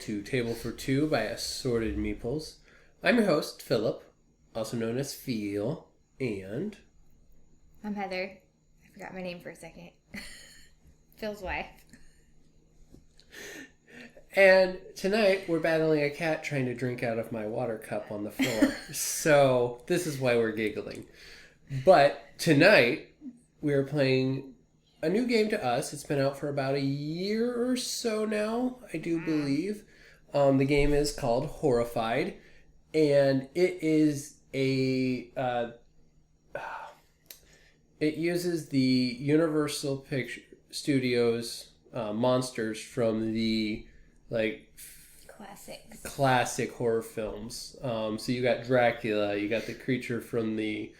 to Table for Two by Assorted Meeples. I'm your host, Phillip, also known as Phil, and... I'm Heather. I forgot my name for a second. Phil's wife. And tonight, we're battling a cat trying to drink out of my water cup on the floor. So, this is why we're giggling. But tonight, we are playing a new game to us. It's been out for about a year or so now, I do believe. The game is called Horrified. And it is a... it uses the Universal Picture Studios monsters from the... classic horror films. So you got Dracula, you got the creature from the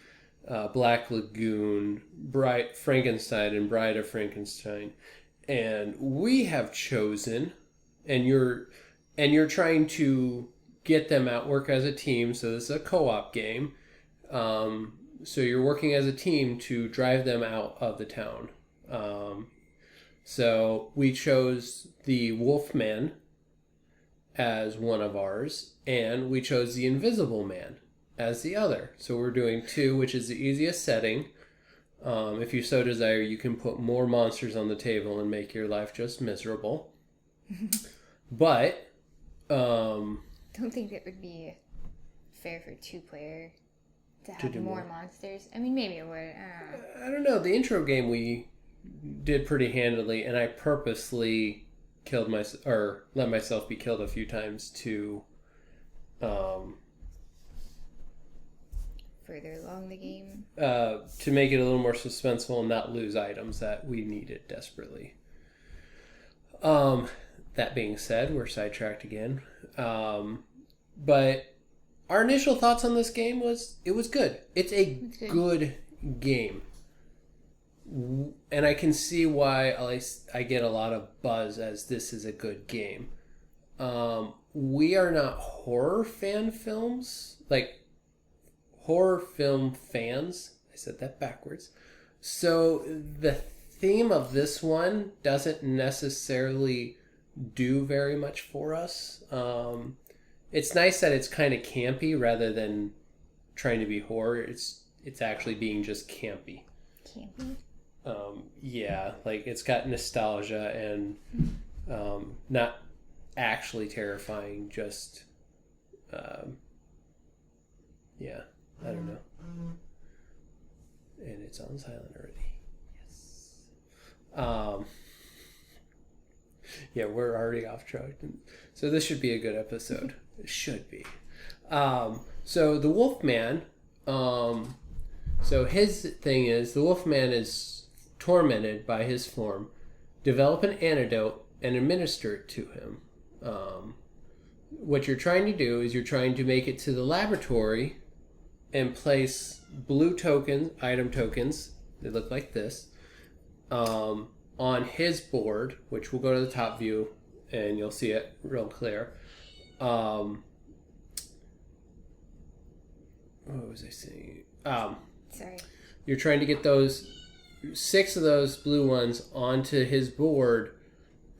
Black Lagoon, Frankenstein and Bride of Frankenstein, and we have chosen, and you're trying to get them out, work as a team. So this is a co-op game. So you're working as a team to drive them out of the town. So we chose the Wolfman as one of ours, and we chose the Invisible Man as the other. So we're doing 2, which is the easiest setting. If you so desire, you can put more monsters on the table and make your life just miserable. But don't think it would be fair for 2-player to have more monsters. I mean, maybe it would. I don't know. The intro game we did pretty handily, and I purposely let myself be killed a few times to further along the game, to make it a little more suspenseful and not lose items that we needed desperately. That being said, we're sidetracked again. But our initial thoughts on this game was it was good. It's a good game. And I can see why at least I get a lot of buzz as this is a good game. We are not horror films fans. I said that backwards. So the theme of this one doesn't necessarily do very much for us. It's nice that it's kind of campy rather than trying to be horror. It's actually being just campy. Campy? Yeah, it's got nostalgia and not actually terrifying, just yeah, I don't know. And it's on silent already. Yes. Yeah, we're already off track. So this should be a good episode. It should be. So the Wolfman, so his thing is the Wolfman is tormented by his form. Develop an antidote and administer it to him. What you're trying to do is you're trying to make it to the laboratory and place blue item tokens, they look like this, on his board, which we'll go to the top view and you'll see it real clear. What was I saying? Sorry. You're trying to get those 6 of those blue ones onto his board,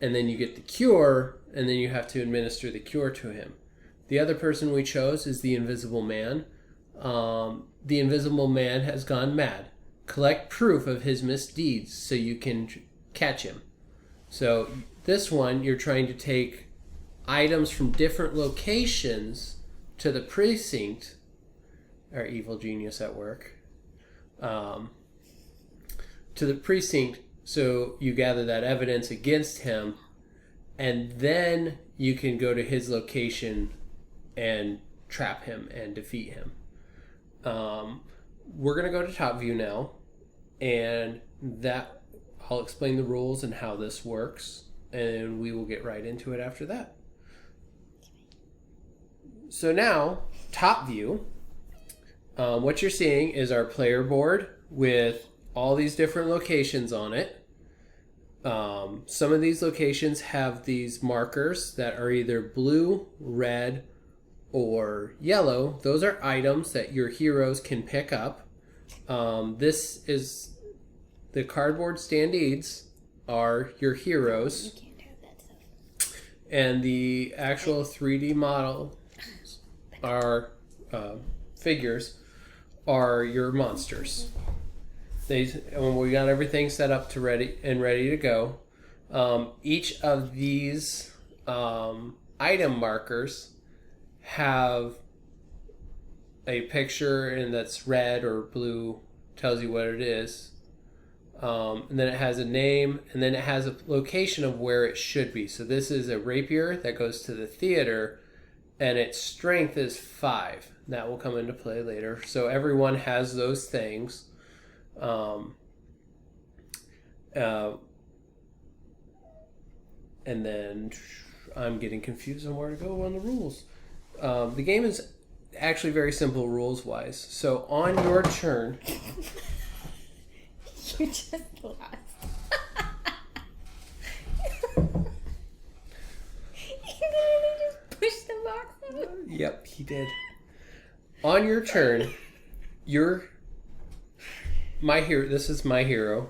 and then you get the cure, and then you have to administer the cure to him. The other person we chose is the Invisible Man. The Invisible Man has gone mad. Collect proof of his misdeeds so you can catch him. So this one, you're trying to take items from different locations to the precinct. Our evil genius at work. To the precinct, so you gather that evidence against him, and then you can go to his location and trap him and defeat him. We're going to go to top view now, and that I'll explain the rules and how this works, and we will get right into it after that. So now, top view, what you're seeing is our player board with all these different locations on it. Some of these locations have these markers that are either blue, red, or yellow. Those are items that your heroes can pick up. This is the cardboard standees are your heroes. You can't have that stuff. And the actual 3D model are figures are your monsters. When we got everything set up to ready to go, each of these item markers have a picture, and that's red or blue, tells you what it is. And then it has a name, and then it has a location of where it should be. So this is a rapier that goes to the theater, and its strength is 5. That will come into play later. So everyone has those things. And then I'm getting confused on where to go on the rules. The game is actually very simple rules-wise. So on your turn... You just lost. He literally just pushed the box out. Yep, he did. On your turn, my hero. This is my hero.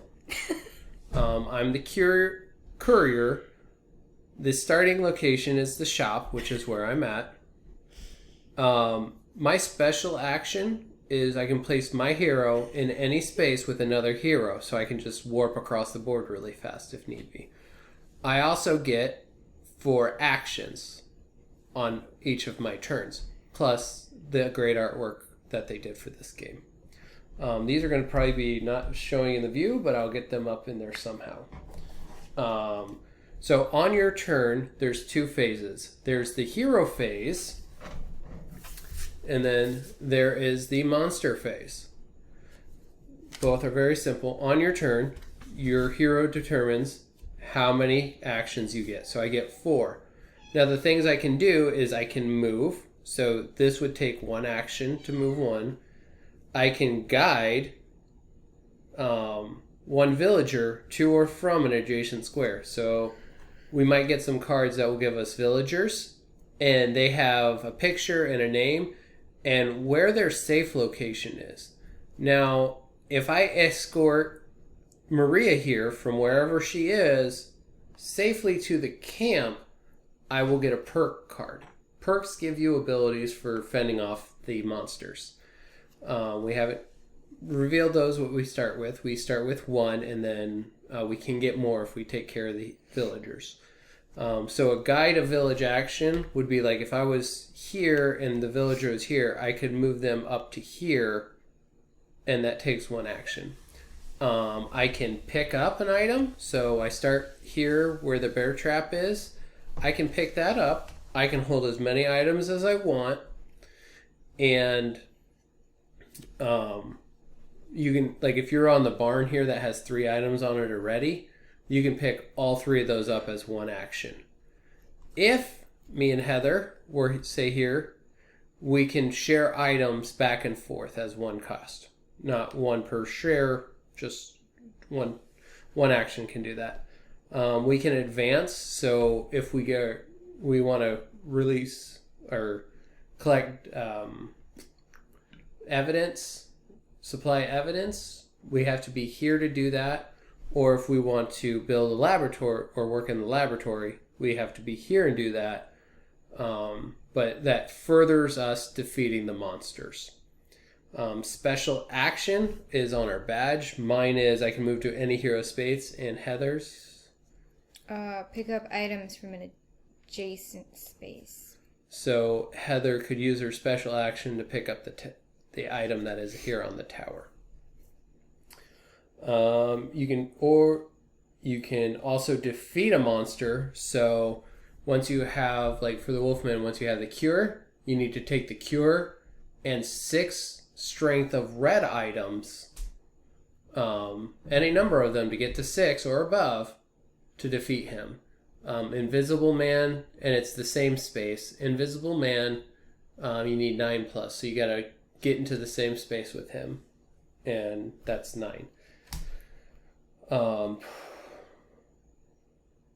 I'm the courier. The starting location is the shop, which is where I'm at. My special action is I can place my hero in any space with another hero, so I can just warp across the board really fast if need be. I also get 4 actions on each of my turns, plus the great artwork that they did for this game. These are going to probably be not showing in the view, but I'll get them up in there somehow. So on your turn, there's 2 phases. There's the hero phase, and then there is the monster phase. Both are very simple. On your turn, your hero determines how many actions you get. So I get 4. Now the things I can do is I can move. So this would take 1 action to move 1. I can guide 1 villager to or from an adjacent square. So we might get some cards that will give us villagers, and they have a picture and a name and where their safe location is. Now, if I escort Maria here from wherever she is safely to the camp, I will get a perk card. Perks give you abilities for fending off the monsters. We haven't revealed those, what we start with. We start with 1, and then we can get more if we take care of the villagers. So a guide a village action would be like if I was here and the villager was here, I could move them up to here, and that takes 1 action. I can pick up an item. So I start here where the bear trap is. I can pick that up. I can hold as many items as I want. And you can, like if you're on the barn here that has 3 items on it already, you can pick all 3 of those up as 1 action. If me and Heather were, say here, we can share items back and forth as 1 cost. Not 1 per share, just one action can do that. We can advance, so if we want to release or collect evidence, supply evidence, we have to be here to do that. Or if we want to build a laboratory or work in the laboratory, we have to be here and do that. But that furthers us defeating the monsters. Special action is on our badge. Mine is I can move to any hero space, and Heather's? Pick up items from an adjacent space. So Heather could use her special action to pick up the item that is here on the tower. You can also defeat a monster. So once you have, like for the Wolfman, once you have the cure, you need to take the cure and 6 strength of red items, any number of them to get to 6 or above to defeat him. Invisible Man, and it's the same space. Invisible Man, you need 9+, so you gotta get into the same space with him, and that's 9.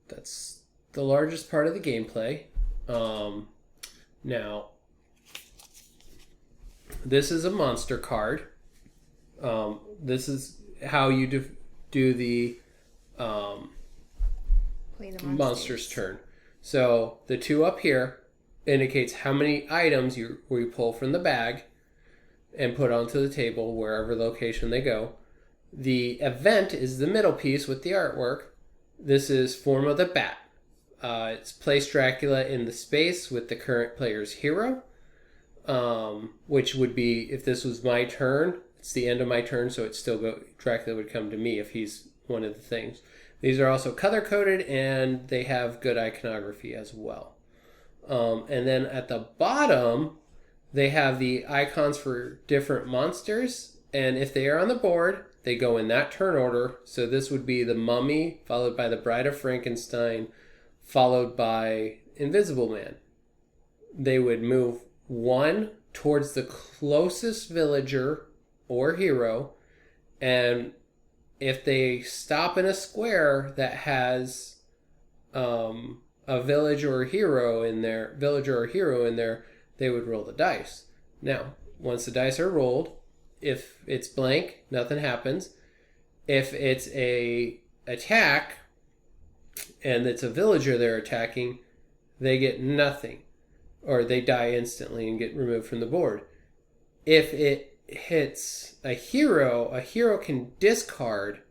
That's the largest part of the gameplay. Now, this is a monster card. This is how you do the Play the monster's turn. So the 2 up here indicates how many items you pull from the bag and put onto the table wherever location they go. The event is the middle piece with the artwork. This is form of the bat. It's place Dracula in the space with the current player's hero, which would be, if this was my turn, it's the end of my turn, so Dracula would come to me if he's one of the things. These are also color-coded, and they have good iconography as well. And then at the bottom, they have the icons for different monsters, and if they are on the board, they go in that turn order. So this would be the Mummy, followed by the Bride of Frankenstein, followed by Invisible Man. They would move 1 towards the closest villager or hero, and if they stop in a square that has a villager or hero in there, they would roll the dice. Now, once the dice are rolled, if it's blank, nothing happens. If it's a attack and it's a villager they're attacking, they get nothing, or they die instantly and get removed from the board. If it hits a hero can discard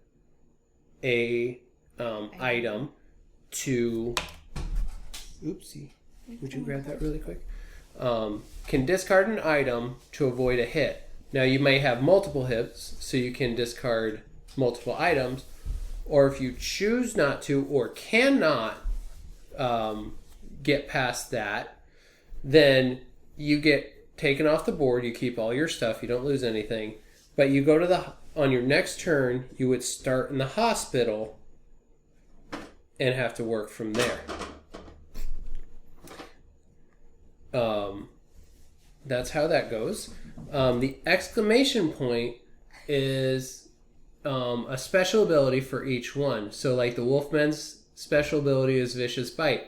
a item to... Oopsie. Would you grab that really quick? Can discard an item to avoid a hit. Now, you may have multiple hits, so you can discard multiple items, or if you choose not to or cannot get past that, then you get taken off the board. You keep all your stuff. You don't lose anything. But you go to on your next turn, you would start in the hospital and have to work from there. That's how that goes. The exclamation point is a special ability for each one. So like the Wolfman's special ability is Vicious Bite.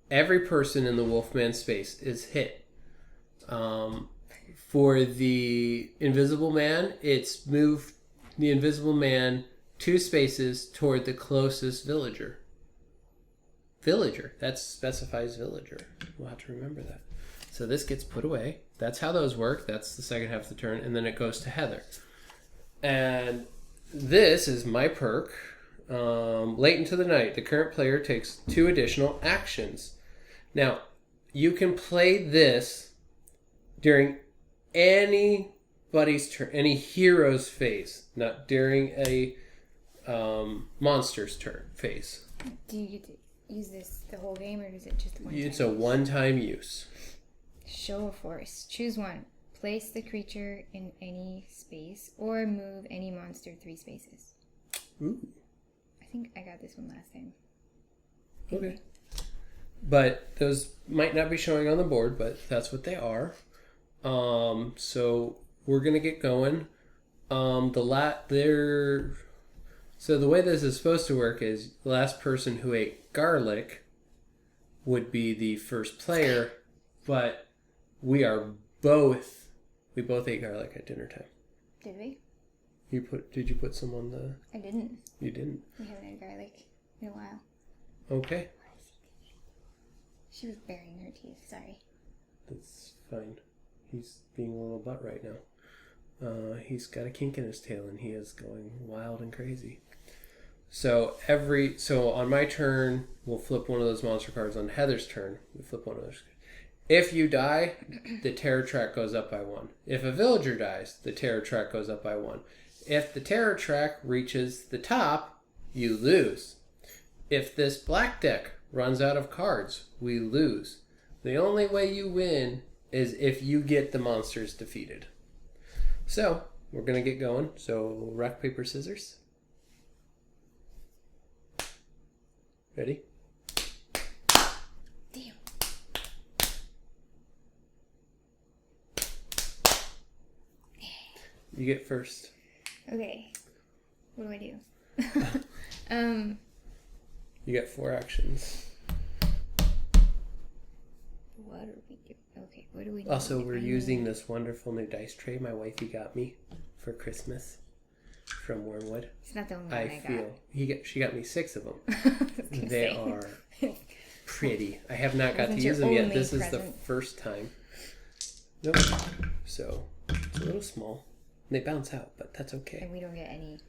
Every person in the Wolfman space is hit. For the Invisible Man, it's move the Invisible Man 2 spaces toward the closest villager. That specifies villager. We'll have to remember that. So this gets put away. That's how those work. That's the second half of the turn. And then it goes to Heather. And this is my perk. Late into the night, the current player takes 2 additional actions. Now, you can play this during anybody's turn, any hero's phase, not during a monster's turn phase. Do you get to use this the whole game, or is it just one time? It's a one-time use. Show of force. Choose one. Place the creature in any space, or move any monster 3 spaces. Ooh. I think I got this one last time. Okay. But those might not be showing on the board, but that's what they are. So we're gonna get going. So the way this is supposed to work is the last person who ate garlic would be the first player, but we both ate garlic at dinner time. Did we? Did you put some on the... I didn't. You didn't? We haven't had garlic in a while. Okay. She was burying her teeth, sorry. That's fine. He's being a little butt right now. He's got a kink in his tail and he is going wild and crazy. So on my turn, we'll flip one of those monster cards. On Heather's turn, we flip one of those. If you die, the terror track goes up by 1. If a villager dies, the terror track goes up by 1. If the terror track reaches the top, you lose. If this black deck runs out of cards, we lose. The only way you win is if you get the monsters defeated. So, we're going to get going. So, rock, paper, scissors. Ready? Damn. You get first. Okay. What do I do? You got 4 actions. What do we do? Okay, what do we do? Also, we're using this wonderful new dice tray my wifey got me for Christmas from Wormwood. It's not the only one I got. She got me 6 of them. They are pretty. I have not got to Wasn't your use them yet. only This is the present. first time. Nope. So it's a little small. They bounce out, but that's okay. And we don't get any.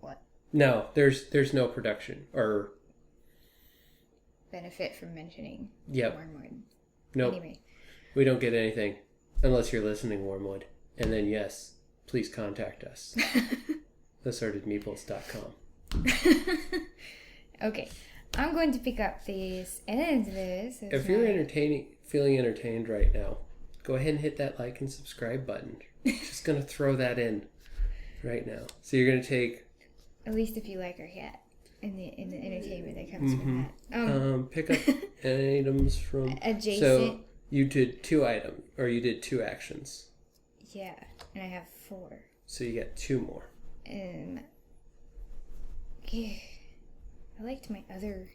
What? No, there's no production or Benefit from mentioning. Yep. Wormwood. Nope. Anyway. We don't get anything unless you're listening, Wormwood. And then yes, please contact us. assortedmeeples.com. Okay. I'm going to pick up this and this. If you're feeling entertained right now, go ahead and hit that like and subscribe button. Just gonna throw that in right now. So you're gonna take At least if you like our cat and the entertainment that comes from that. pick up items from Adjacent. So you did 2 items, or you did 2 actions. Yeah, and I have 4. So you get 2 more. Yeah. I liked my other.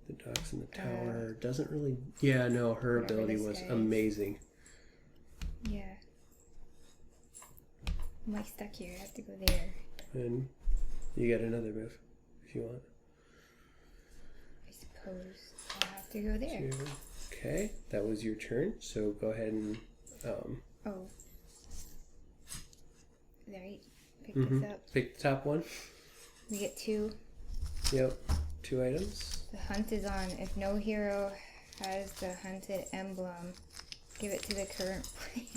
The dogs in the tower doesn't really. Yeah, no, her ability was amazing. Yeah. I'm like stuck here. I have to go there. And you get another move if you want. I suppose I'll have to go there. 2. Okay, that was your turn. So go ahead and. Oh. Right. Pick this up. Pick the top one. We get 2. Yep, 2 items. The hunt is on. If no hero has the hunted emblem, give it to the current player.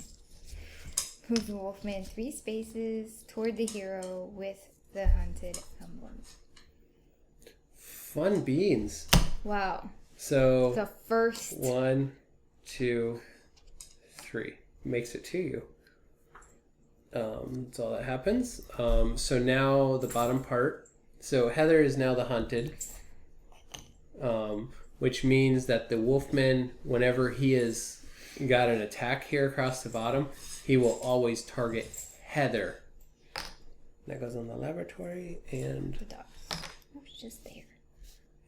Move the wolfman 3 spaces toward the hero with the hunted emblem. Fun beans. Wow. So The first. 1, 2, 3 makes it to you. That's all that happens. So now the bottom part. So Heather is now the hunted, which means that the wolfman, whenever he has got an attack here across the bottom, he will always target Heather. That goes on the laboratory and The dogs. It was just there.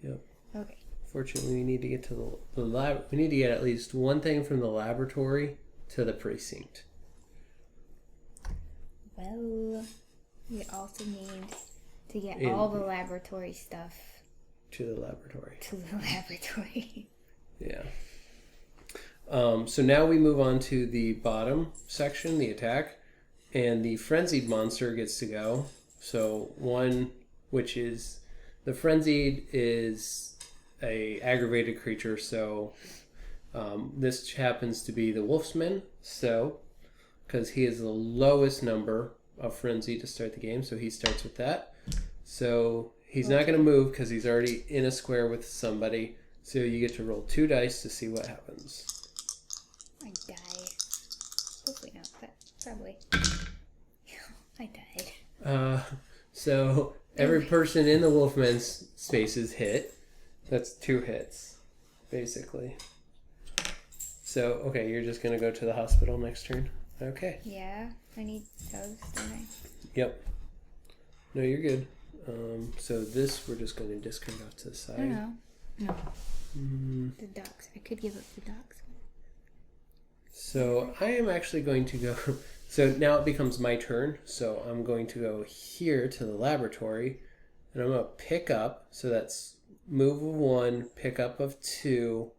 Yep. Okay. Fortunately, we need to get to the lab. We need to get at least one thing from the laboratory to the precinct. Well, we also need to get all the laboratory stuff To the laboratory. to the laboratory. Yeah. So now we move on to the bottom section, the attack, and the frenzied monster gets to go. So one, which is the frenzied is a aggravated creature. So this happens to be the wolfsman. So because he is the lowest number of frenzy to start the game, so he starts with that. So he's not going to move because he's already in a square with somebody. So you get to roll 2 dice to see what happens. I die. Hopefully not, but probably. I died. So every person in the wolfman's space is hit. That's 2 hits, basically. So, okay, you're just going to go to the hospital next turn? Okay. Yeah, I need those, don't I? Yep. No, you're good. So this we're just going to discard off to the side. No. The ducks. I could give up the ducks. So I am actually going to go... So now it becomes my turn. So I'm going to go here to the laboratory. And I'm going to pick up. So that's move of 1, pick up of 2,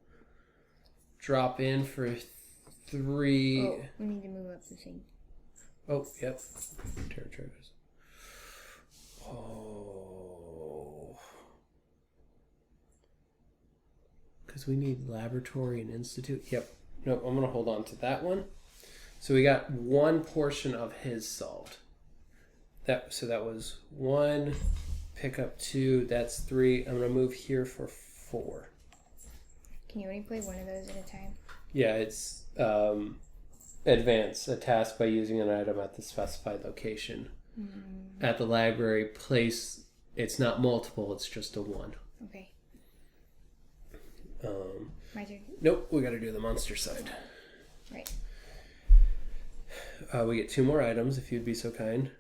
drop in for 3. Oh, we need to move up the thing. Oh, yep. Territories. Oh. Because we need laboratory and institute. Yep. Nope, I'm going to hold on to that one. So we got one portion of his solved. So that was 1, pick up 2, that's 3. I'm going to move here for 4. Can you only play one of those at a time? Yeah, it's advance a task by using an item at the specified location. At the library, place, it's not multiple, it's just a 1. Okay. My turn. Nope, we got to do the monster side. Right. We get 2 more items, if you'd be so kind.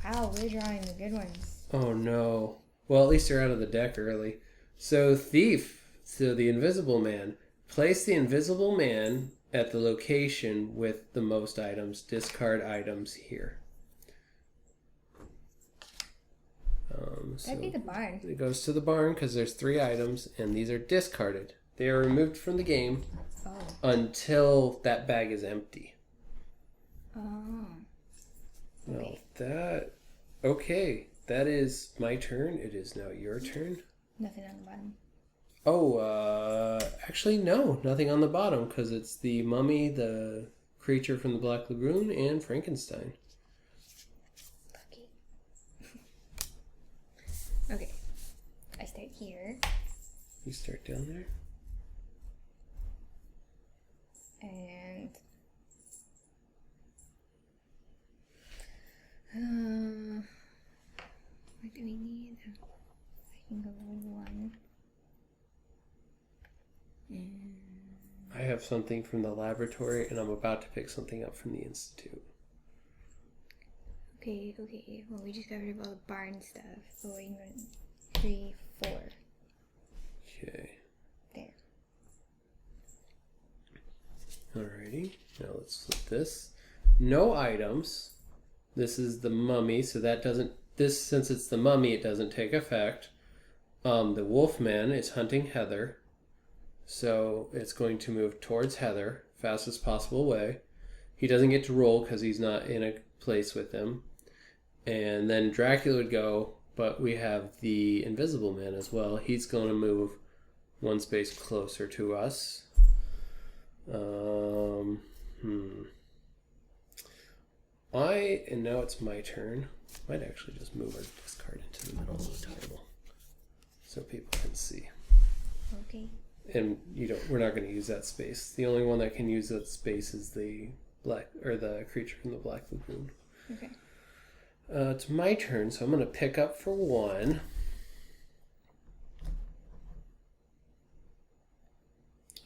Wow, we're drawing the good ones. Oh no. Well, at least you're out of the deck early. So, Thief. So, the Invisible Man. Place the Invisible Man at the location with the most items. Discard items here. That'd be the barn. It goes to the barn because there's 3 items, and these are discarded. They are removed from the game until that bag is empty. Oh. Okay. Okay, that is my turn. It is now your turn. Nothing on the bottom. Oh, actually, no. Nothing on the bottom because it's the mummy, the creature from the Black Lagoon, and Frankenstein. Lucky. Okay. I start here. You start down there. And... what do we need? I can go 1. And... I have something from the laboratory, and I'm about to pick something up from the institute. Okay. Well, we just got rid of all the barn stuff. So we're going 3, 4. Okay. There. Alrighty. Now let's flip this. No items. This is the mummy, so that doesn't... since it's the mummy, it doesn't take effect. The Wolfman is hunting Heather. So it's going to move towards Heather, fastest possible way. He doesn't get to roll because he's not in a place with him. And then Dracula would go, but we have the Invisible Man as well. He's going to move 1 space closer to us. And now it's my turn. Might actually just move our discard into the middle of the table so people can see. Okay. And we're not going to use that space. The only one that can use that space is the creature from the Black Lagoon. Okay. It's my turn, so I'm going to pick up for 1.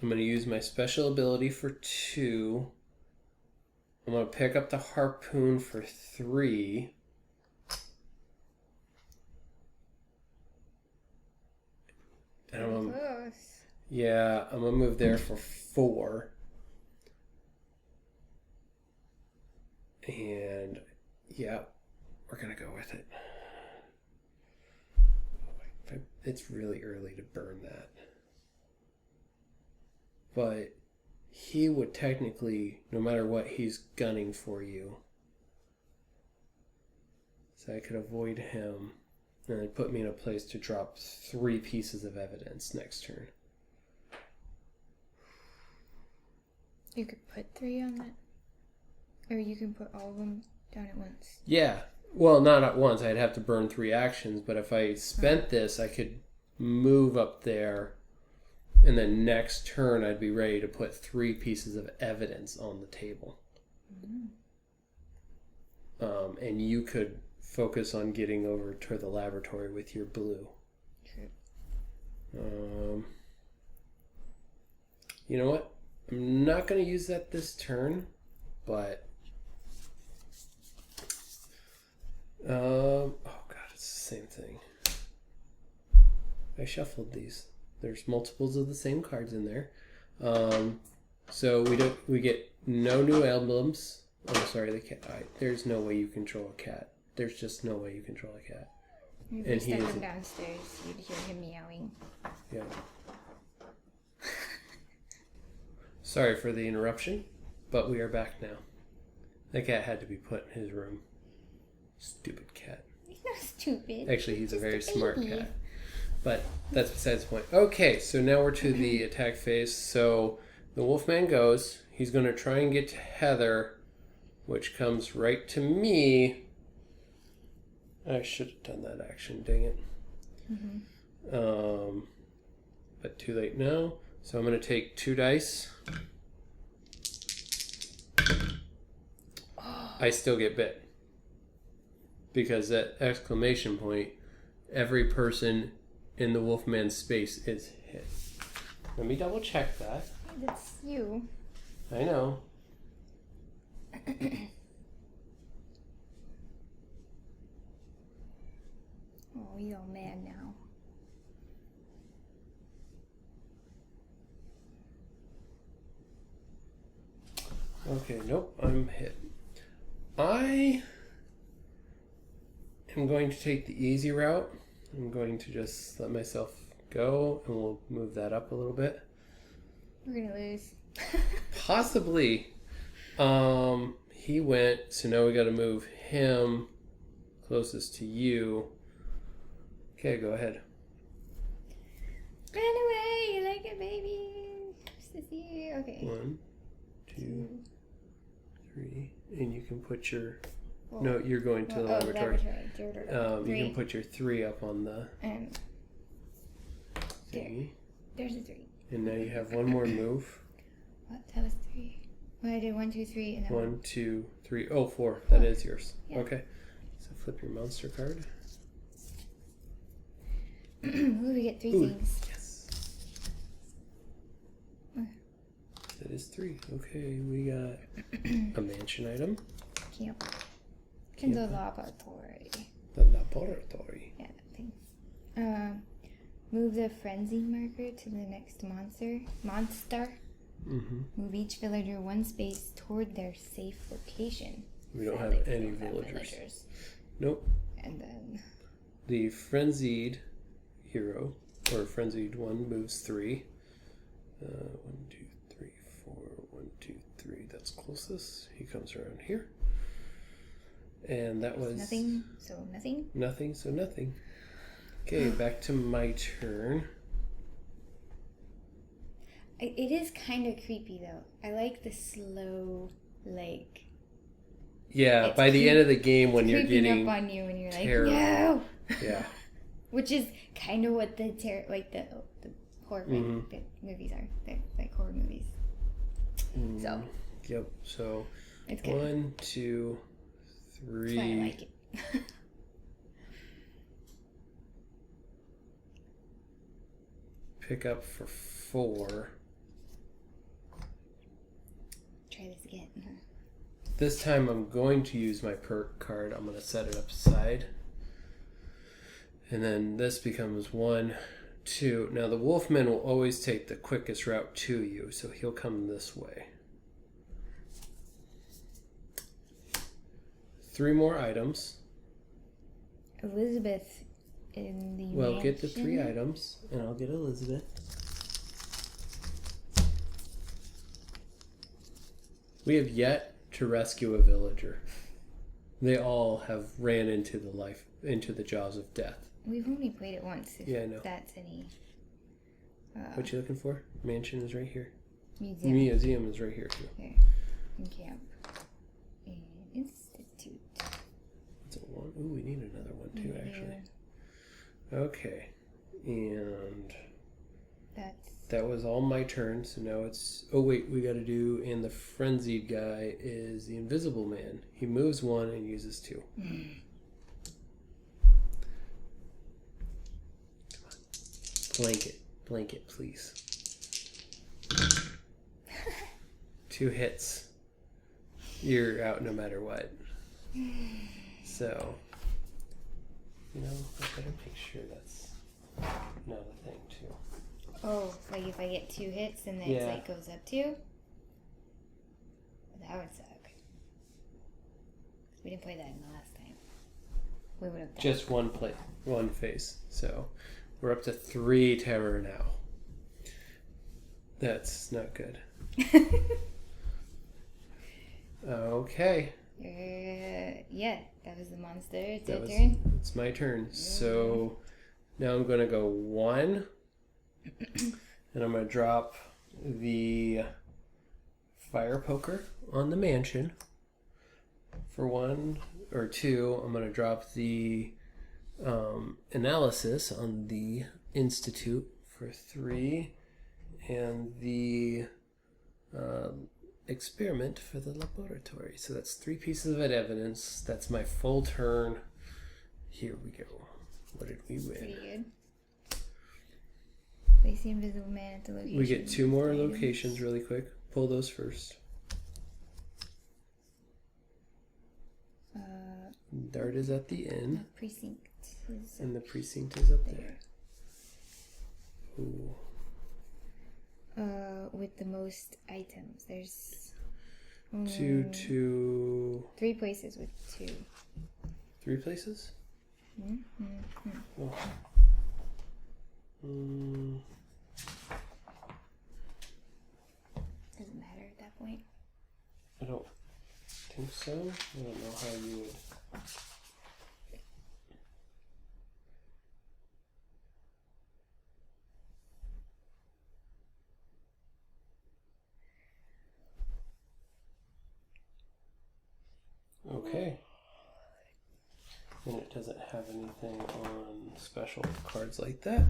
I'm going to use my special ability for 2. I'm going to pick up the harpoon for 3. And Close. Yeah, I'm going to move there for 4. And, yeah, we're going to go with it. It's really early to burn that. But he would technically, no matter what, he's gunning for you. So I could avoid him. And it put me in a place to drop 3 pieces of evidence next turn. You could put 3 on that? Or you can put all of them down at once? Yeah. Well, not at once. I'd have to burn 3 actions. But if I spent this, I could move up there. And then next turn, I'd be ready to put 3 pieces of evidence on the table. Mm-hmm. And you could focus on getting over to the laboratory with your blue. True. You know what? I'm not going to use that this turn, but... oh god, it's the same thing. I shuffled these. There's multiples of the same cards in there. So we get no new emblems. Oh, sorry, the cat. There's no way you control a cat. There's just no way you control a cat. If we stuck him downstairs, you'd hear him meowing. Yeah. Sorry for the interruption, but we are back now. The cat had to be put in his room. Stupid cat. He's not stupid. Actually, he's a very smart cat. But that's besides the point. Okay, so now we're to the attack phase. So the Wolfman goes. He's going to try and get to Heather, which comes right to me. I should have done that action, dang it. Mm-hmm. But too late now. So I'm going to take 2 dice. I still get bit. Because at exclamation point, every person in the Wolfman's space is hit. Let me double check that. That's you. I know. Oh, he's all mad now. Okay, nope, I'm hit. I am going to take the easy route. I'm going to just let myself go, and we'll move that up a little bit. We're gonna lose. Possibly. He went, so now we got to move him closest to you. Okay, go ahead. Run away like a baby. Sissy. Okay. 1, 2, 3, and you can put your. No, you're going to the laboratory. You can put your 3 up on the. There. There's a 3. And now you have one more move. What? That was 3. Well, I did 1, 2, 3, and then 1, 2, 3. Oh, 4. That is yours. Yeah. Okay. So flip your monster card. Ooh, we get 3 things. Yes. That is 3. Okay, we got a mansion item. Camp. In the laboratory. The laboratory. Yeah, that thing. Move the frenzy marker to the next monster. Mm-hmm. Move each villager 1 space toward their safe location. We don't Sadly, have we any don't have villagers. Nope. And then The frenzied hero, or frenzied one, moves 3. 1, 2, 3, 4. 1, 2, 3. That's closest. He comes around here. And that was nothing, so nothing. Nothing, so nothing. Okay, back to my turn. It is kind of creepy though. I like the slow, like. Yeah, by the end of the game when you're getting up on you and you're terror. like, no. Yeah. Which is kind of what the the horror movies are. They're like horror movies. So. Yep. So. It's good. 1, 2, 3. That's why I like it. Pick up for 4. Try this again. This time I'm going to use my perk card. I'm going to set it up aside. And then this becomes 1, 2. Now the Wolfman will always take the quickest route to you, so he'll come this way. 3 more items. Elizabeth in the Well, get the mansion. 3 items, and I'll get Elizabeth. We have yet to rescue a villager. They all have ran into the jaws of death. We've only played it once. If Yeah, I know. That's any. What you looking for? Mansion is right here. Museum. Museum is right here too. Here. And camp. And institute. It's a 1. Ooh, we need another one too, Yeah. actually. Okay, and That's. that was all my turn. So now it's. Oh wait, we got to do. And the frenzied guy is the invisible man. He moves 1 and uses 2. Come on, blanket, please. 2 hits. You're out no matter what. So. You know, I better make sure that's not a thing too. Oh, like if I get 2 hits and then Yeah. it's like goes up 2? That would suck. We didn't play that in the last time. We would have done. Just one phase. So we're up to 3 terror now. That's not good. Okay. Yeah, that was the monster. It's That your was- turn. It's my turn. So now I'm going to go 1. And I'm going to drop the fire poker on the mansion for 1 or 2. I'm going to drop the analysis on the institute for 3. And the experiment for the laboratory. So that's 3 pieces of evidence. That's my full turn. Here we go. What did we win? Pretty good. Place the invisible man at the location. We get 2 more Items. locations really quick. Pull those first. Dart is at the The end. precinct is And the precinct is up there. Ooh. with the most items. There's 2, 2, 3 places with 2. 3 places? Oh. Doesn't matter at that point. I don't think so. I don't know how you would. Okay. And it doesn't have anything on special cards like that.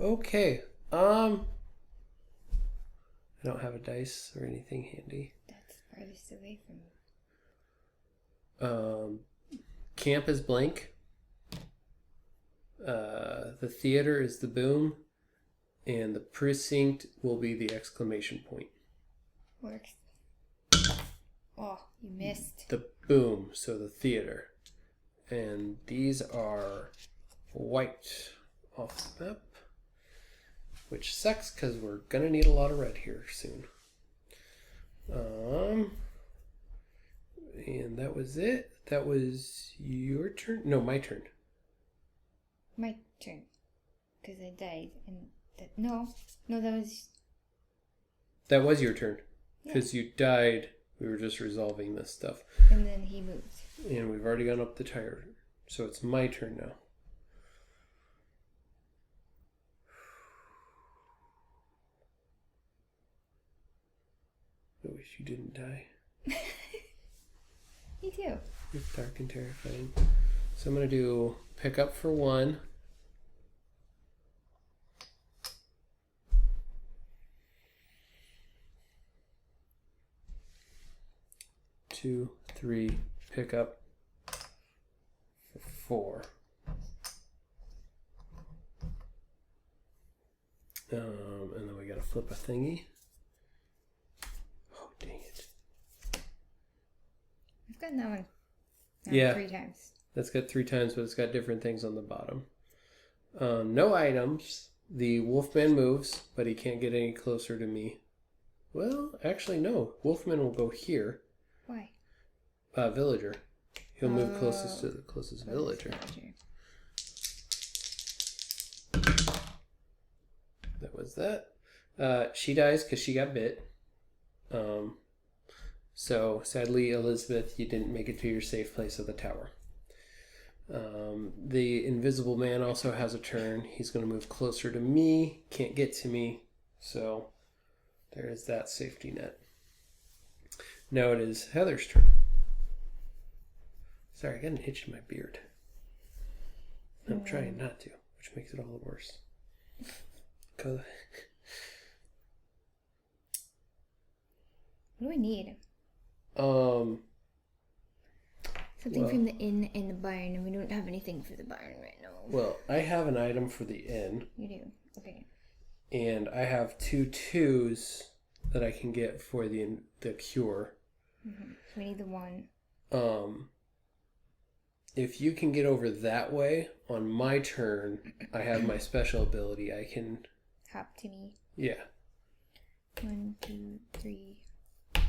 Okay. I don't have a dice or anything handy. That's farthest away from me. Camp is blank. The theater is the boom. And the precinct will be the exclamation point. Works. Oh, you missed. The boom, so the theater. And these are white off the map, which sucks because we're gonna need a lot of red here soon. And that was it. That was your turn. No, my turn. My turn, because I died, and no, that was your turn because you died. We were just resolving this stuff. And then he moved. And we've already gone up the tire. So it's my turn now. I wish you didn't die. Me too. It's dark and terrifying. So I'm going to do pick up for 1. Two, 3, pick up for 4. And then we gotta flip a thingy. Oh, dang it. I've gotten that one. Yeah. 3 times. That's got 3 times, but it's got different things on the bottom. No items. The Wolfman moves, but he can't get any closer to me. Well, actually, no. Wolfman will go here. Why? Villager. He'll move closest to the closest villager. That was that. She dies because she got bit. So sadly, Elizabeth, you didn't make it to your safe place of the tower. The Invisible Man also has a turn. He's going to move closer to me. Can't get to me. So there is that safety net. Now it is Heather's turn. Sorry, I got an itch in my beard. I'm trying not to, which makes it all worse. What do we need? Something from the inn and the barn, and we don't have anything for the barn right now. Well, I have an item for the inn. You do? Okay. And I have 2 2s that I can get for the cure. Mm-hmm. So we need the 1. If you can get over that way, on my turn, I have my special ability. I can... Hop to me. Yeah. 1, 2, 3,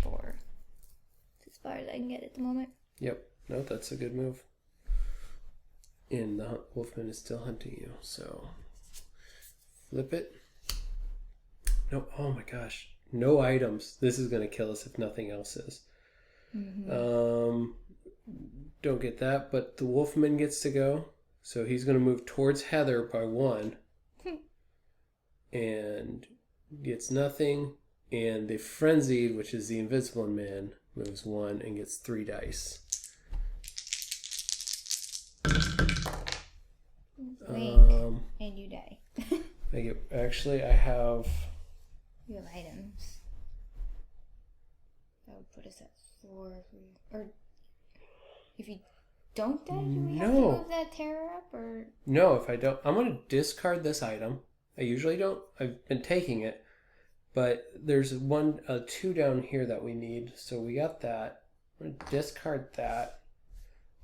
4. It's as far as I can get at the moment. Yep. No, that's a good move. And the Wolfman is still hunting you, so... Flip it. No, oh my gosh. No items. This is going to kill us if nothing else is. Mm-hmm. Don't get that, but the Wolfman gets to go. So he's going to move towards Heather by 1. And gets nothing. And the Frenzied, which is the Invisible Man, moves 1 and gets 3 dice. Blink, and you die. I have... You have items. That would put us at 4. Or if you don't die, do we have to move that terror up? Or no, if I don't, I'm going to discard this item. I usually don't. I've been taking it. But there's 2 down here that we need. So we got that. I'm going to discard that.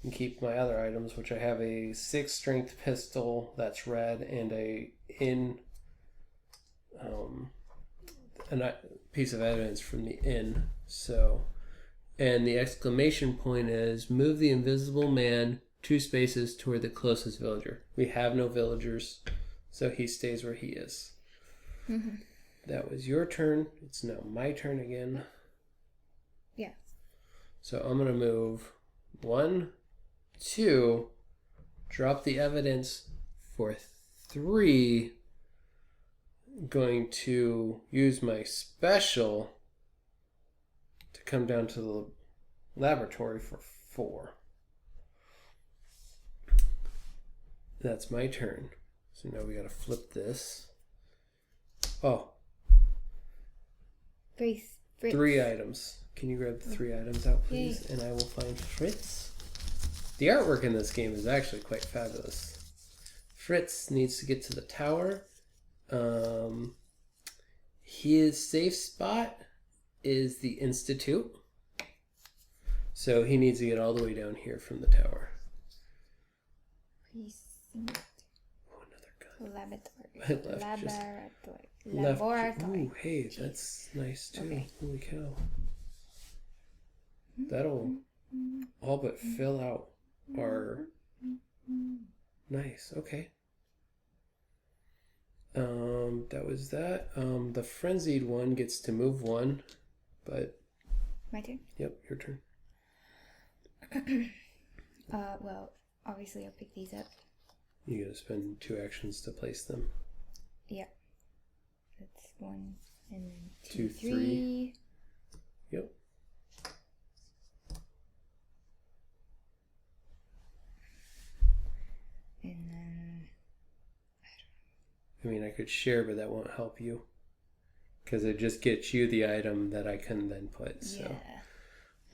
And keep my other items, which I have a 6 strength pistol that's red and a piece of evidence from the inn. So, and the exclamation point is move the Invisible Man 2 spaces toward the closest villager. We have no villagers, so he stays where he is. Mm-hmm. That was your turn. It's now my turn again. Yeah. So I'm going to move 1, 2, drop the evidence for 3, going to use my special to come down to the laboratory for 4. That's my turn. So now we got to flip this. Oh. Fritz. 3 items. Can you grab the 3 items out, please? Yay. And I will find Fritz. The artwork in this game is actually quite fabulous. Fritz needs to get to the tower. His safe spot is the Institute. So he needs to get all the way down here from the tower. Oh, another gun. Laboratory. Ooh, hey, that's nice too. Okay. Holy cow. That'll all but fill out our... Nice, okay. That was that. The frenzied one gets to move 1, but... My turn? Yep, your turn. Well, obviously I'll pick these up. You gotta spend 2 actions to place them. Yeah. That's 1, and then 2, 3. Yep. And then... I mean, I could share, but that won't help you. Because it just gets you the item that I can then put, so...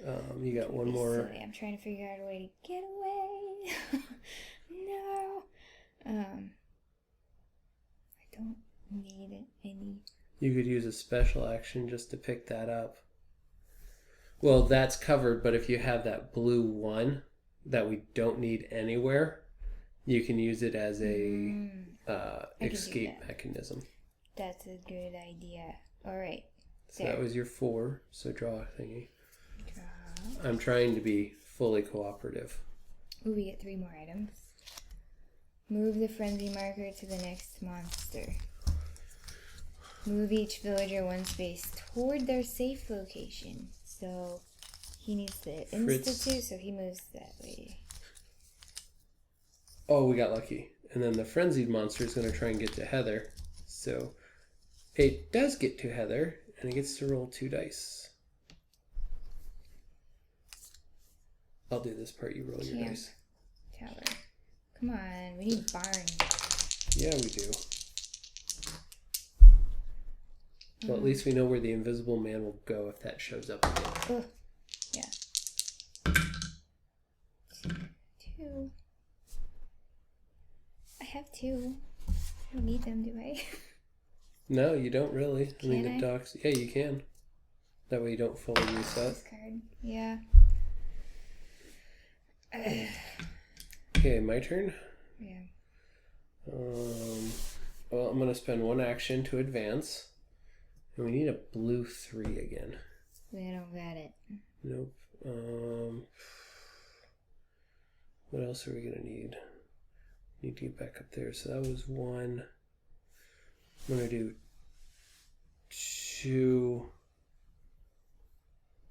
Yeah. You got one more... Silly. I'm trying to figure out a way to get away. No. I don't need any... You could use a special action just to pick that up. Well, that's covered, but if you have that blue 1 that we don't need anywhere, you can use it as a escape mechanism. That's a good idea. Alright. So that was your 4, so draw a thingy. Draw. I'm trying to be fully cooperative. Ooh, we get 3 more items. Move the frenzy marker to the next monster. Move each villager 1 space toward their safe location. So he needs the Institute, so he moves that way. Oh, we got lucky. And then the frenzied monster is going to try and get to Heather. So it does get to Heather, and it gets to roll 2 dice. I'll do this part. You roll your dice. Tower. Come on, we need barn. Yeah, we do. Well, at least we know where the invisible man will go if that shows up again. Oh, yeah. 2. I have 2. I don't need them, do I? No, you don't really. Can I? The docs... Yeah, you can. That way you don't fully reset. This card. Yeah. Okay, my turn? Yeah. Well, I'm going to spend 1 action to advance. And we need a blue 3 again. We don't got it. Nope. What else are we going to need? Need to get back up there. So that was 1. I'm going to do 2.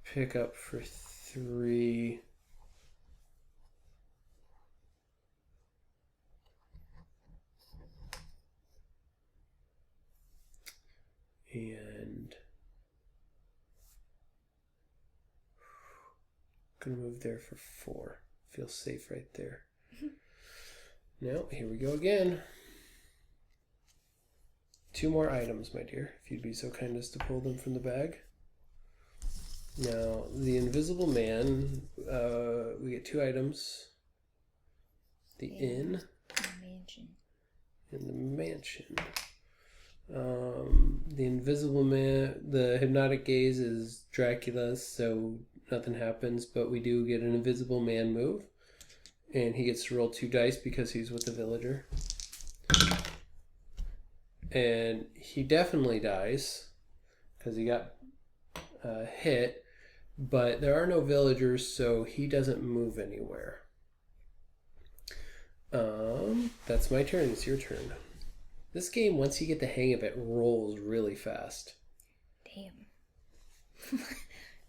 Pick up for 3. And gonna move there for 4. Feels safe right there. Now, here we go again. 2 more items, my dear, if you'd be so kind as to pull them from the bag. Now, the invisible man, we get 2 items. The inn. The mansion. And the mansion. The invisible man, the hypnotic gaze is Dracula's, so nothing happens, but we do get an invisible man move, and he gets to roll 2 dice because he's with the villager. And he definitely dies because he got hit, but there are no villagers, so he doesn't move anywhere. That's my turn. It's your turn. This game, once you get the hang of it, rolls really fast. Damn.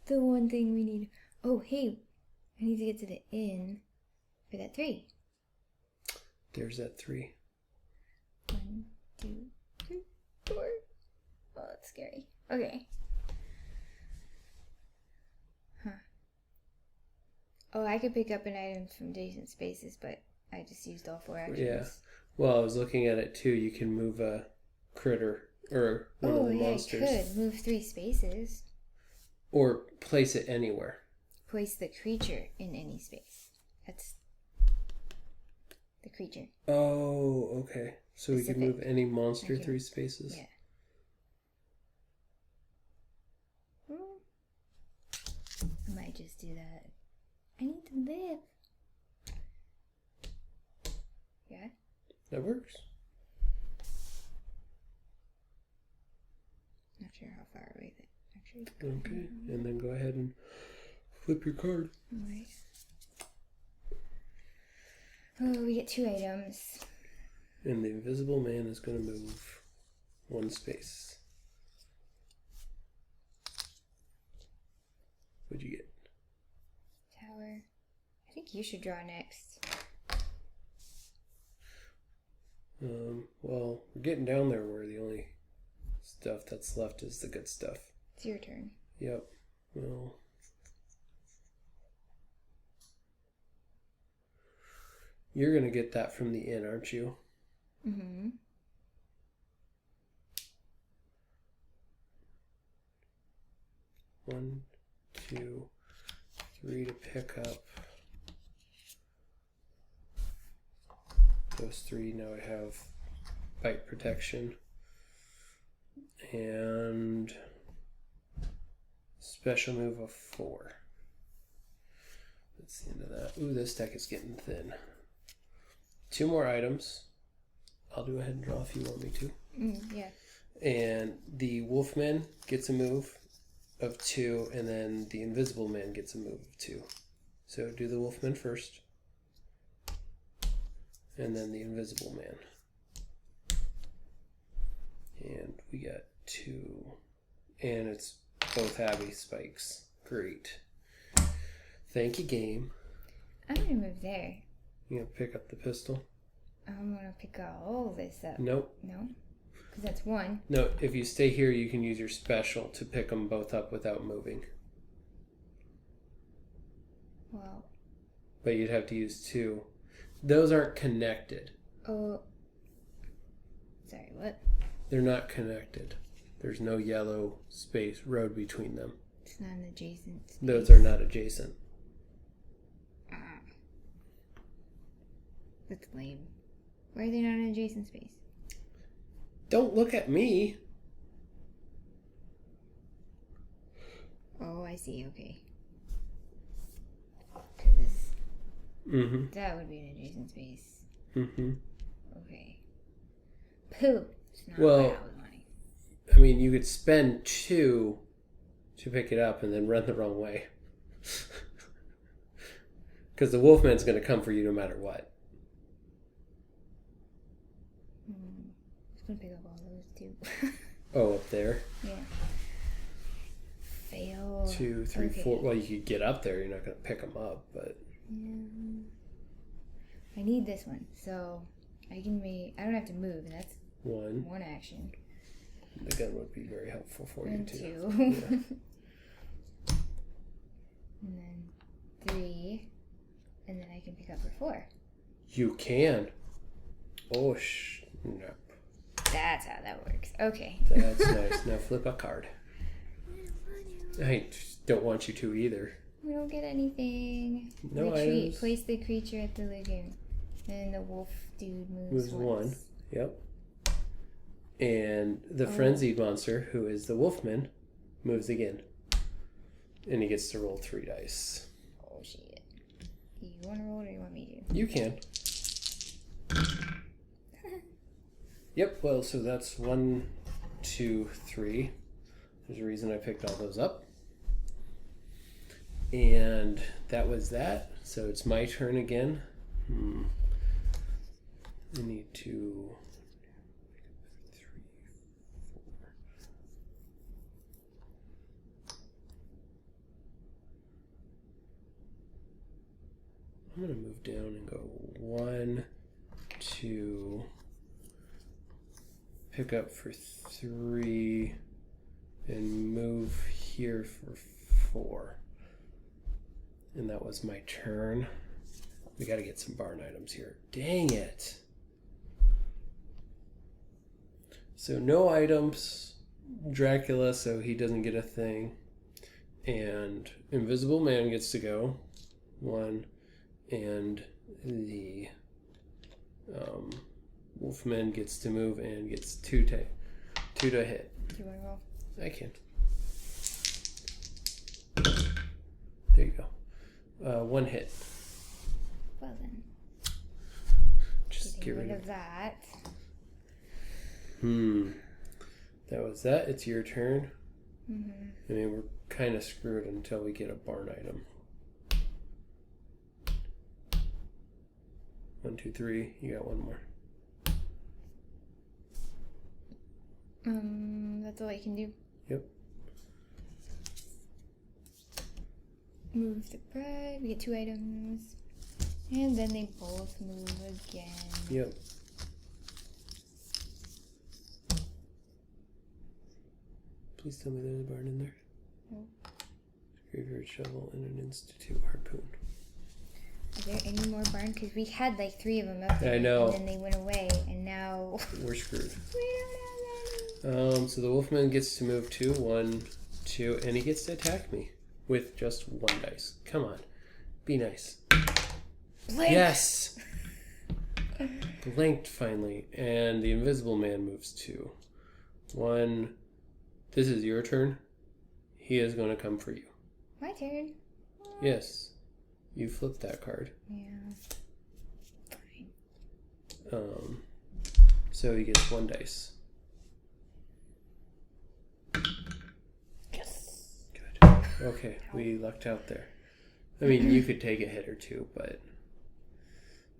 The one thing we need. Oh, hey. I need to get to the inn for that 3. There's that 3. 1, 2, 3, 4. Oh, that's scary. Okay. Huh. Oh, I could pick up an item from adjacent spaces, but I just used all 4 actions. Yeah. Well, I was looking at it too. You can move a critter or one of the monsters. I could move 3 spaces. Or place it anywhere. Place the creature in any space. That's the creature. Oh, okay. So we can move any monster 3 spaces? Yeah. I might just do that. I need to live. Yeah? That works. Not sure how far away that actually is. Okay, and then go ahead and flip your card. Alright. Oh, we get 2 items. And the invisible man is going to move 1 space. What'd you get? Tower. I think you should draw next. Well, we're getting down there where the only stuff that's left is the good stuff. It's your turn. Yep. Well, you're going to get that from the inn, aren't you? Mm-hmm. One, 2, 3 to pick up. Those 3. Now I have bite protection and special move of 4. That's the end of that. Ooh, this deck is getting thin. 2 more items. I'll go ahead and draw if you want me to. Yeah. And the Wolfman gets a move of 2, and then the Invisible Man gets a move of 2. So do the Wolfman first. And then the Invisible Man. And we got 2. And it's both Abby spikes. Great. Thank you, game. I'm going to move there. You gonna pick up the pistol? I'm going to pick all this up. Nope. No? Because that's 1. No, if you stay here, you can use your special to pick them both up without moving. Well. But you'd have to use 2. Those aren't connected. Oh. Sorry, what? They're not connected. There's no yellow space road between them. It's not an adjacent space. Those are not adjacent. That's lame. Why are they not an adjacent space? Don't look at me. Oh, I see. Okay. Because that would be an adjacent space. Okay. Pooh. It's not what I was wanting. I mean, you could spend 2 to pick it up and then run the wrong way. Because the Wolfman's going to come for you no matter what. I'm going to pick up all those too. Oh, up there? Yeah. Fail. 2, 3, 4. Well, you could get up there. You're not going to pick them up, but... Yeah. I need this one, so I can I don't have to move, and that's 1 action. The gun would be very helpful for you, too. 2. Yeah. And then 3. And then I can pick up for 4. You can. Oh, no. That's how that works. Okay. That's nice. Now flip a card. I don't want you to either. We don't get anything. No Retreat. items. Place the creature at the lagoon. And the wolf dude moves Moves 1. Yep. And the frenzied monster, who is the Wolfman, moves again. And he gets to roll 3 dice. Oh, shit. Do you want to roll or do you want me to? You can. Yep, well, so that's 1, 2, 3. There's a reason I picked all those up. And that was that. So it's my turn again. I need to... 3, 4. I'm going to move down and go 1, 2, pick up for 3, and move here for 4. And that was my turn. We got to get some barn items here. Dang it. So no items. Dracula, so he doesn't get a thing. And Invisible Man gets to go. 1. And the Wolfman gets to move and gets 2 to hit. Do you want to roll? I can. There you go. 1 hit. Well then. Just get rid of that. That was that. It's your turn. Mm-hmm. I mean, we're kind of screwed until we get a barn item. 1, 2, 3. You got 1 more. That's all I can do. Yep. Move the bread. We get 2 items. And then they both move again. Yep. Please tell me there's a barn in there. Nope. Graveyard shovel and an institute harpoon. Are there any more barns? Because we had like 3 of them up there. I know. And then they went away, and now We're screwed. we don't have any. So the Wolfman gets to move 2, 1, 2, and he gets to attack me with just 1 dice. Come on, be nice. Blink. Yes. Blinked finally, and the Invisible Man moves 2, 1. This is your turn. He is going to come for you. My turn. Yes, you flipped that card. Yeah. Fine. So he gets 1 dice. Yes. Good. Okay, we lucked out there. I mean, you could take a hit or 2, but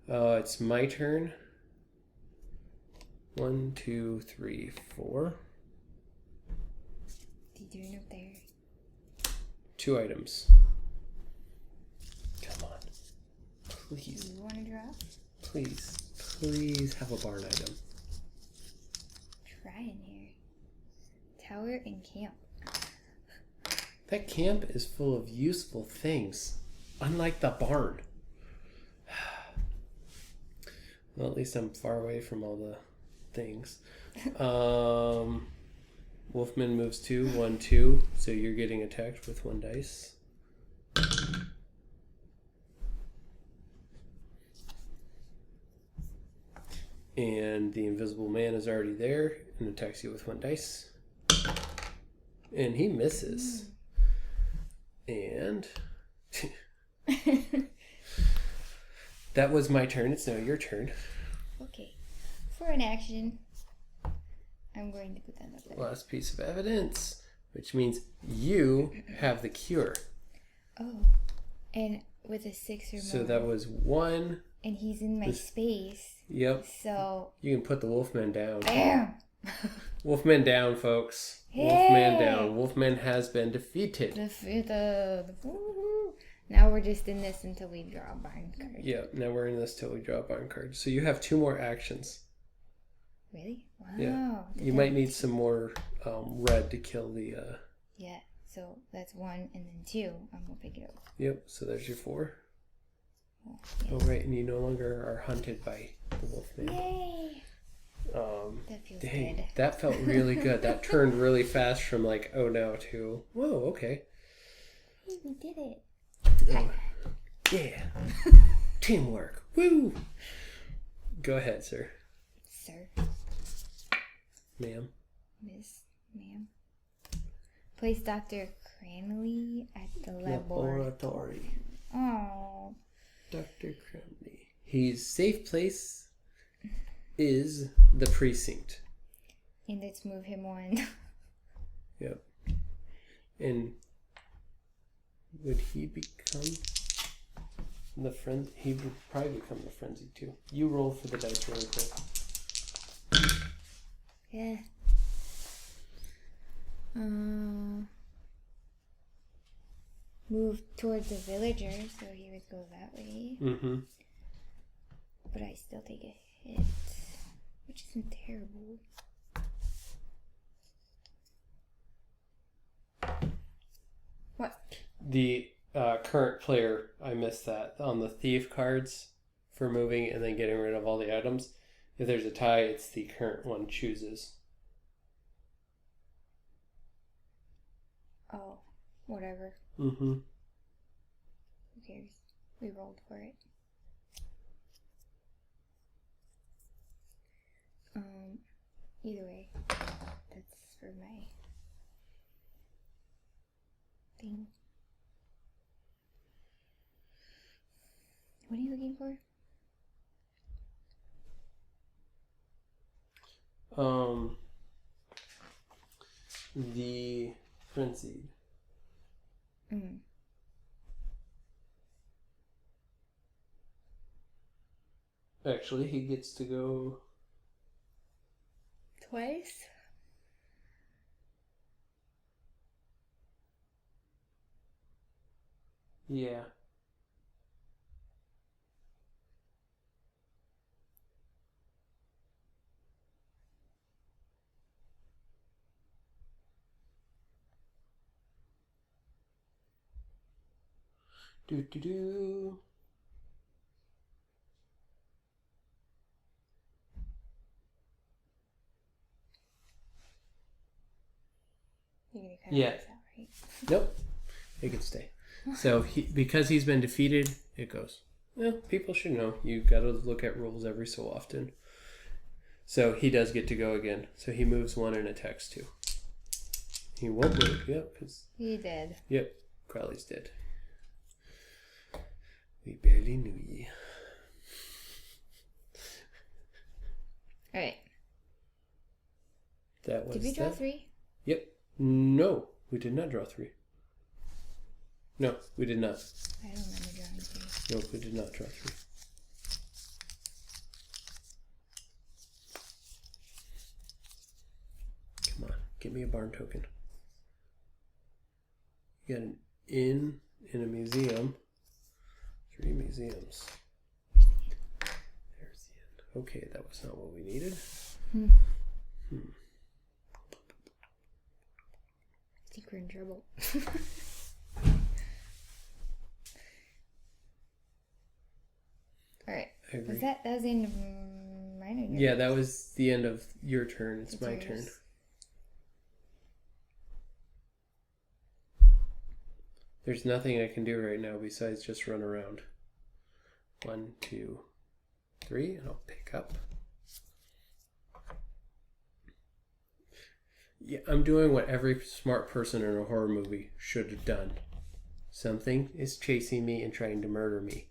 it's my turn. 1, 2, 3, 4. What are you doing up there? 2 items. Come on. Please. Do you want to drop? Please have a barn item. Try in here. Tower and camp. That camp is full of useful things, unlike the barn. Well, at least I'm far away from all the things. Wolfman moves 2, 1, 2, so you're getting attacked with 1 dice. And the Invisible Man is already there and attacks you with 1 dice. And he misses. And that was my turn. It's now your turn. Okay. For an action, I'm going to put that up there. Last piece of evidence, which means you have the cure. Oh. And with a 6 or more. So that was 1. And he's in my space. Yep. So. You can put the Wolfman down. Bam! Wolfman down, folks. Hey! Wolfman down. Wolfman has been defeated. Now we're just in this until we draw a barn card. Yeah, now we're in this till we draw a barn card. So you have 2 more actions. Really? Wow. Yeah. You might need some more red to kill the... Yeah, so that's 1 and then 2. I'm going to pick it up. Yep, so there's your 4. Oh, yeah. Oh, right, and you no longer are hunted by the Wolfman. Yay! That feels Dang, good. that felt really good. That turned really fast from like, oh no, to, whoa, okay. Hey, we did it. Oh, yeah. Teamwork. Woo! Go ahead, sir. Sir. Ma'am. Miss. Ma'am. Place Dr. Cranley at the laboratory. Oh. Dr. Cranley. His safe place is the precinct. And let's move him 1. Yep. And would he become He would probably become the frenzy too. You roll for the dice really quick. Yeah. Move towards the villager, so he would go that way. Mm-hmm. But I still take a hit, which isn't terrible. What? The current player, I missed that, on the thief cards for moving and then getting rid of all the items. If there's a tie, it's the current one chooses. Oh, whatever. Mm-hmm. Who cares? We rolled for it. Either way, that's for my thing. What are you looking for? The frenzied. Mm. Actually, he gets to go Twice? Yeah. Do do do. You're gonna cut Yeah. this out, right? Nope. It can stay. So because he's been defeated, it goes. Well, people should know. You got to look at rules every so often. So he does get to go again. So he moves one and attacks two. He won't move. Yep. He did. Yep. Crowley's dead. We barely knew ye. Alright. That was. Did we draw 3? Yep. No, we did not draw 3. No, we did not. I don't remember drawing 3. Nope, we did not draw 3. Come on, get me a barn token. You got an inn in a museum. 3 museums. There's the inn. Okay, that was not what we needed. I think we're in trouble. Alright. Was that was the end of mine or yours? Yeah, that was the end of your turn. It's my yours. turn. There's nothing I can do right now besides just run around. 1, 2, 3, and I'll pick up. Yeah, I'm doing what every smart person in a horror movie should have done. Something is chasing me and trying to murder me.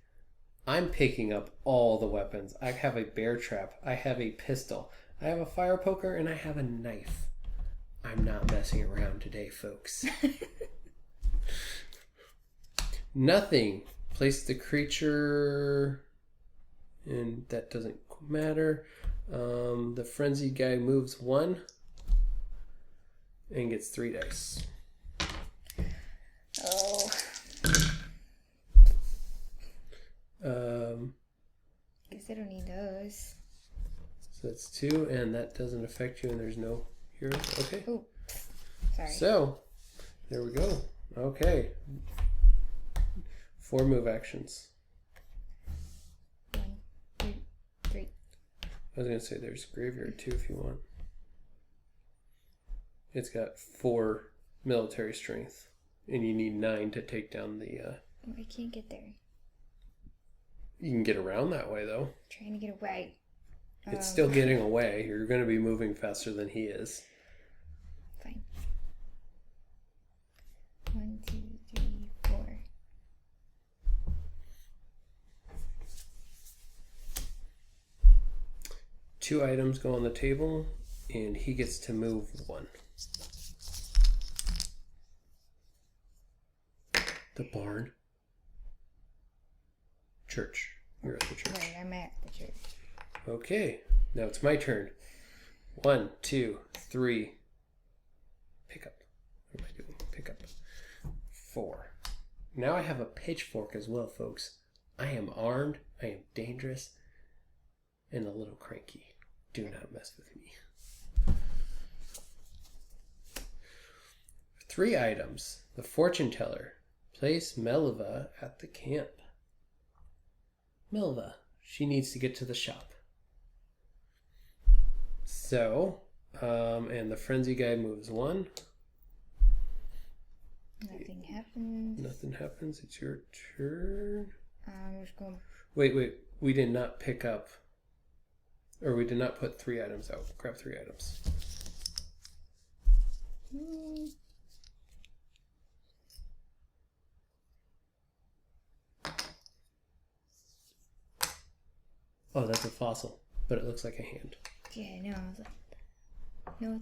I'm picking up all the weapons. I have a bear trap. I have a pistol. I have a fire poker, and I have a knife. I'm not messing around today, folks. Nothing. Place the creature, and that doesn't matter. The frenzied guy moves 1 and gets 3 dice. Oh. Guess I don't need those. So that's 2, and that doesn't affect you, and there's no heroes. Okay. Oh, sorry. So, there we go. Okay. 4 move actions. 1, 2, 3. I was going to say there's graveyard too if you want. It's got 4 military strength, and you need 9 to take down the... Oh, I can't get there. You can get around that way, though. Trying to get away. It's still getting away. You're going to be moving faster than he is. Fine. 1, 2, 3, 4. Two items go on the table, and he gets to move 1. The barn. church. You're at the church. Right, I'm at the church. Okay, now it's my turn. 1, 2, 3. Pick up. What am I doing? Pick up. 4. Now I have a pitchfork as well, folks. I am armed, I am dangerous, and a little cranky. Do not mess with me. 3 items. The fortune teller. Place Melva at the camp. Melva. She needs to get to the shop. So, and the frenzy guy moves 1. Nothing happens. Nothing happens. It's your turn. I'm just going. Wait. We did not pick up, or we did not put 3 items out. Grab 3 items. Oh, that's a fossil, but it looks like a hand. Yeah, no, I was like, no,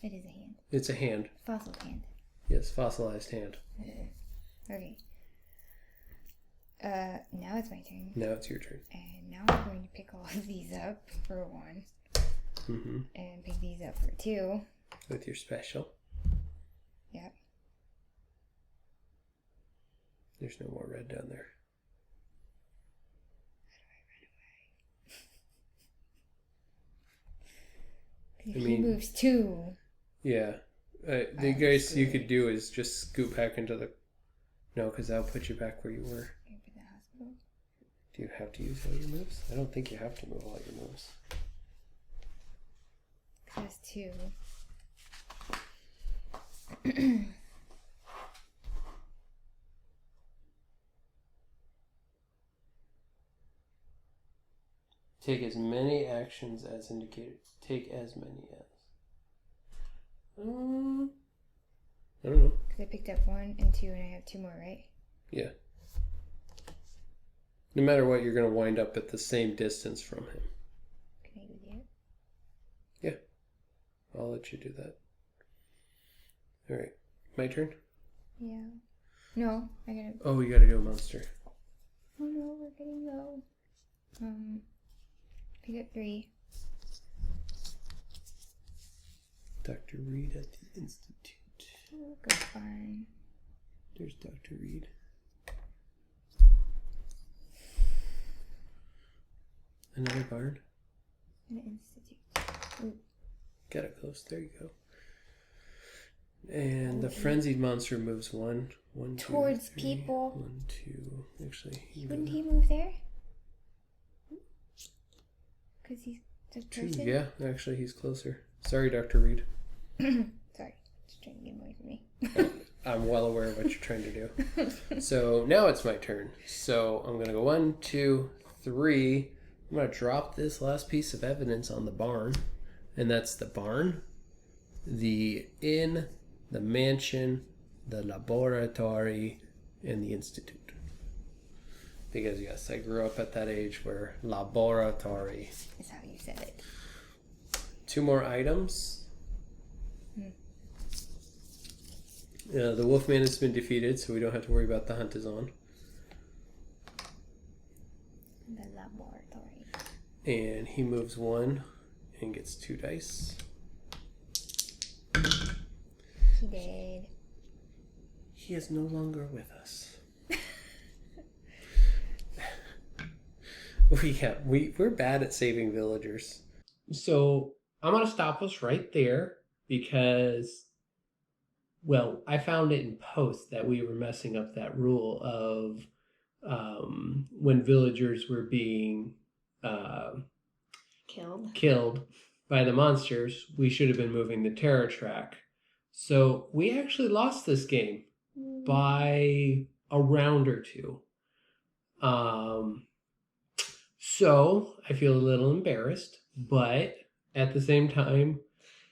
it is a hand. It's a hand. Fossil hand. Yes, fossilized hand. Okay. Now it's my turn. Now it's your turn. And now I'm going to pick all of these up for 1. Mm-hmm. And pick these up for 2. With your special. Yep. There's no more red down there. If he moves 2. Yeah. The guys you could do is just scoot back into the... No, because that'll put you back where you were. The hospital. Do you have to use all your moves? I don't think you have to move all your moves. That's 2. Take as many actions as indicated. Take as many as. I don't know. Because I picked up 1 and 2 and I have 2 more, right? Yeah. No matter what, you're going to wind up at the same distance from him. Can I do that? Yeah. I'll let you do that. Alright. My turn? Yeah. No, I gotta... Oh, you gotta do a monster. Oh no, we're getting low. Pick up 3. Dr. Reed at the Institute. Oh, go fine. There's Dr. Reed. Another barn. An institute. Ooh. Got it close. There you go. And the frenzied monster moves 1, 1, 2, towards 3, people. 1, 2. Actually, Wouldn't he move there? Because he's the 2. person? Yeah, actually, he's closer. Sorry, Dr. Reed. Sorry, just trying to get away from me. I'm well aware of what you're trying to do. So now it's my turn. So I'm going to go 1, 2, 3. I'm going to drop this last piece of evidence on the barn. And that's the barn, the inn, the mansion, the laboratory, and the institute. Because yes, I grew up at that age where laboratory. Is how you said it. 2 more items. The Wolfman has been defeated, so we don't have to worry about the hunt is on. The laboratory. And he moves 1 and gets 2 dice. He did. He is no longer with us. We're bad at saving villagers. So I'm going to stop us right there because, well, I found it in post that we were messing up that rule of when villagers were being killed by the monsters, we should have been moving the terror track. So we actually lost this game by a round or 2. So I feel a little embarrassed, but at the same time,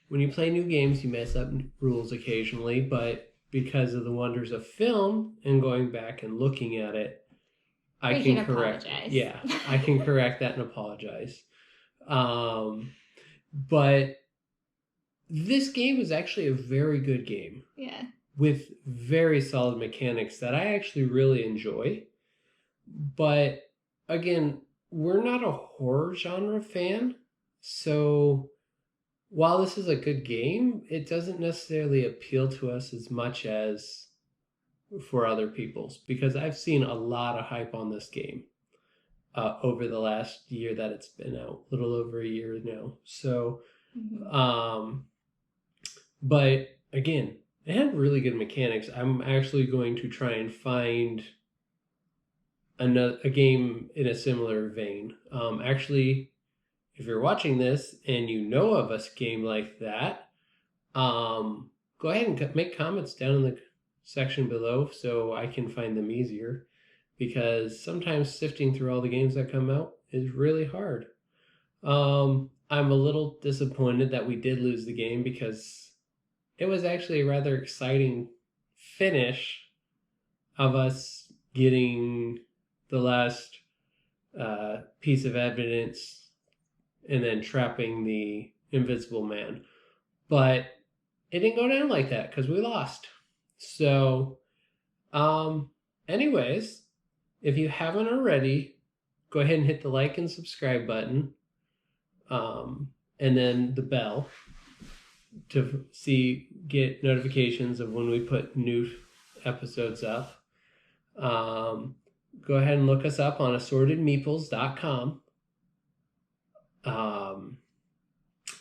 when you play new games, you mess up rules occasionally, but because of the wonders of film and going back and looking at it, I can correct. Apologize. Yeah, I can correct that and apologize. But this game is actually a very good game. Yeah. With very solid mechanics that I actually really enjoy. But again, we're not a horror genre fan, so while this is a good game, it doesn't necessarily appeal to us as much as for other people's, because I've seen a lot of hype on this game over the last year that it's been out, a little over a year now. So, but again, it had really good mechanics. I'm actually going to try and find a game in a similar vein. Actually, if you're watching this and you know of a game like that, go ahead and make comments down in the section below so I can find them easier, because sometimes sifting through all the games that come out is really hard. I'm a little disappointed that we did lose the game, because it was actually a rather exciting finish of us getting the last piece of evidence and then trapping the Invisible Man. But it didn't go down like that because we lost. So, anyways, if you haven't already, go ahead and hit the like and subscribe button, and then the bell to get notifications of when we put new episodes up. Go ahead and look us up on assortedmeeples.com.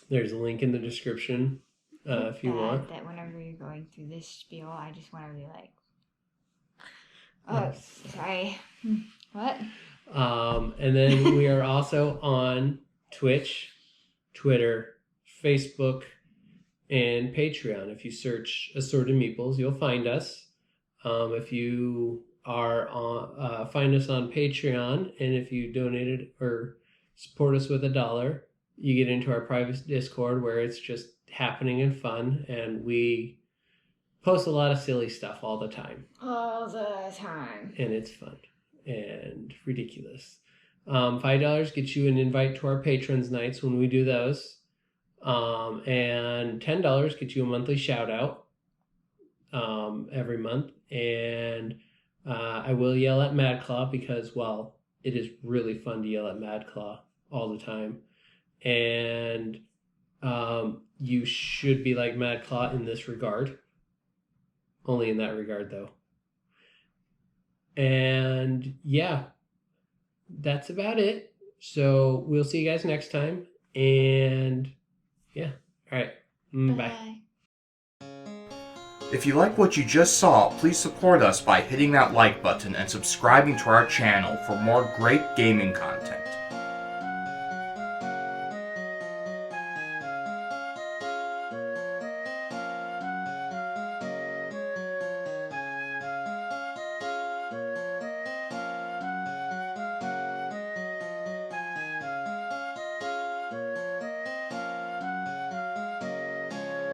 There's a link in the description if you want. That whenever you're going through this spiel, I just want to be like, sorry. What? And then we are also on Twitch, Twitter, Facebook, and Patreon. If you search Assorted Meeples, you'll find us. If you are on, find us on Patreon, and if you donated or support us with $1, you get into our private Discord where it's just happening and fun, and we post a lot of silly stuff all the time. All the time. And it's fun and ridiculous. $5 gets you an invite to our patrons nights when we do those. And $10 gets you a monthly shout out every month. And I will yell at Mad Claw because, well, it is really fun to yell at Mad Claw all the time. And you should be like Mad Claw in this regard. Only in that regard, though. And yeah, that's about it. So we'll see you guys next time. And yeah, all right. Bye. If you like what you just saw, please support us by hitting that like button and subscribing to our channel for more great gaming content.